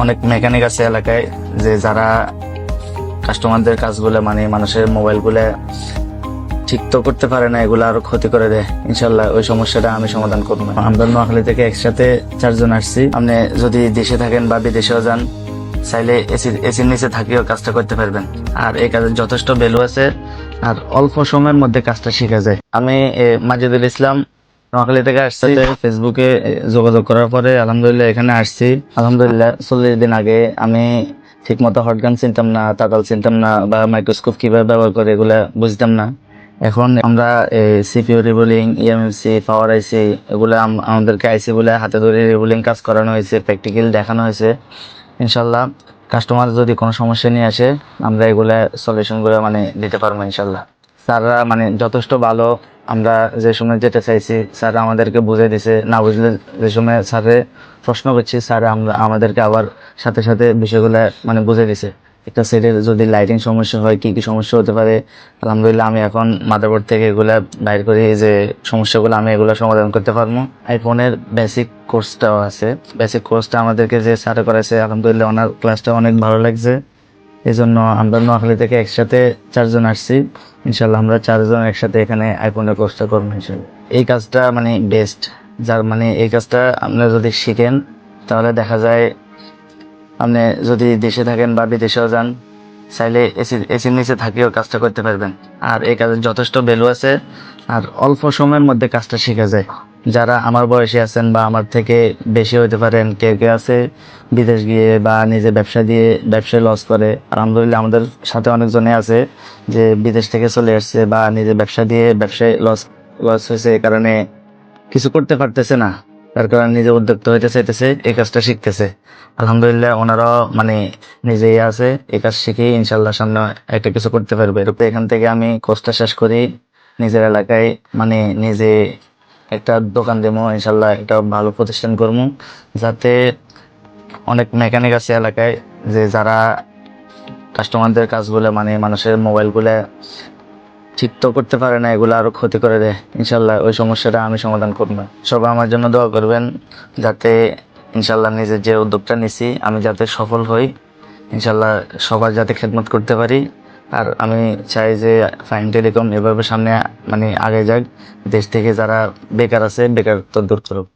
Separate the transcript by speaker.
Speaker 1: অনেক মেকানিক আছে এলাকায় যে যারা কাস্টমারদের কাজগুলো মানে মানুষের মোবাইলগুলো ঠিক তো করতে পারে না, এগুলো আরো ক্ষতি করে দেয়। ইনশাল্লাহ ওই সমস্যাটা আমি সমাধান করবো। আমরা নোয়াখালী থেকে একসাথে 4 জন আসছি। আপনি যদি দেশে থাকেন বা বিদেশেও যান, চাইলে এসির নিচে থাকিও কাজটা করতে পারবেন। আর এই কাজের যথেষ্ট ভ্যালু আছে, আর অল্প সময়ের মধ্যে কাজটা শিখা যায়। আমি মাজিদুল ইসলাম নোয়াখালী থেকে আসছি। ফেসবুকে যোগাযোগ করার পরে আলহামদুলিল্লাহ এখানে আসছি। আলহামদুলিল্লাহ 40 দিন আগে আমি ঠিক মতো হটগান চিনতাম না, তাতাল চিনতাম না, বা মাইক্রোস্কোপ কিভাবে ব্যবহার করে এগুলা বুঝতাম না। এখন আমরা সিপিইউ রিবোলিং, ইএমএমসি, পাওয়ার আইসি এগুলো আমাদেরকে আইসি বলে হাতে ধরে রিবোলিং কাজ করানো হয়েছে, প্র্যাকটিক্যাল দেখানো হয়েছে। ইনশাল্লাহ কাস্টমার যদি কোনো সমস্যা নিয়ে আসে, আমরা এগুলা সলিউশনগুলো মানে দিতে পারবো ইনশাল্লাহ। স্যাররা মানে যথেষ্ট ভালো। আমরা যে সময় যেটা চাইছি স্যার আমাদেরকে বুঝিয়ে দিছে, না বুঝলে যে সময় স্যারে প্রশ্ন করছি স্যার আমাদেরকে আবার সাথে সাথে বিষয়গুলো মানে বুঝিয়ে দিছে। একটা সেটের যদি লাইটিং সমস্যা হয়, কি কি সমস্যা হতে পারে, আলহামদুলিল্লাহ আমি এখন মাদারবোর্ড থেকে এগুলা বাইর করি, যে সমস্যাগুলো আমি এগুলো সমাধান করতে পারবো। আইফোনের বেসিক কোর্সটাও আছে। বেসিক কোর্সটা আমাদেরকে যে স্যার করেছে, আলহামদুলিল্লাহ ওনার ক্লাসটা অনেক ভালো লাগছে। এই জন্য আমরা নোয়াখালী থেকে একসাথে 4 জন আসছি। ইনশাল্লাহ আমরা 4 জন একসাথে এখানে আইফোনের কোর্সটা করবো ইনশাল্লাহ। এই কাজটা মানে বেস্ট, যার মানে এই কাজটা আপনারা যদি শিখেন তাহলে দেখা যায় আপনি যদি দেশে থাকেন বা বিদেশেও যান, চাইলে এসির নিচে থাকিও কাজটা করতে পারবেন। আর এই কাজের যথেষ্ট ভ্যালু আছে, আর অল্প সময়ের মধ্যে কাজটা শেখা যায়। যারা আমার বয়সী আছেন বা আমার থেকে বেশি হতে পারেন, কেউ কেউ আছে বিদেশ গিয়ে বা নিজে ব্যবসা দিয়ে ব্যবসায় লস করে। আলহামদুলিল্লাহ আমাদের সাথে অনেকজনে আছে যে বিদেশ থেকে চলে আসছে বা নিজে ব্যবসা দিয়ে ব্যবসায় লস লস হয়েছে, এই কারণে কিছু করতে পারতেছে না, তার কারণে নিজে উদ্যোক্তা হইতে চাইতেছে, এই কাজটা শিখতেছে। আলহামদুলিল্লাহ ওনারাও মানে নিজেই আছে, এই কাজ শিখেই ইনশাল্লাহ সামনে একটা কিছু করতে পারবে। তো এখান থেকে আমি কোর্সটা শেষ করি, নিজের এলাকায় মানে নিজে একটা দোকান দেবো ইনশাল্লাহ, একটা ভালো প্রতিষ্ঠান করবো, যাতে অনেক মেকানিক আছে এলাকায় যে যারা কাস্টমারদের কাজগুলো মানে মানুষের মোবাইলগুলো ঠিক তো করতে পারে না, এগুলো আরো ক্ষতি করে দেয়। ইনশাল্লাহ ওই সমস্যাটা আমি সমাধান করবো। সবাই আমার জন্য দোয়া করবেন, যাতে ইনশাল্লাহ নিজের যে উদ্যোগটা নিছি আমি যাতে সফল হই, ইনশাল্লাহ সবার যাতে খেদমত করতে পারি। আর আমি চাই যে ফাইন টেলিকম এভাবে সামনে মানে আগে যাক, দেশ থেকে যারা বেকার আছে বেকারত্ব দূর করুক।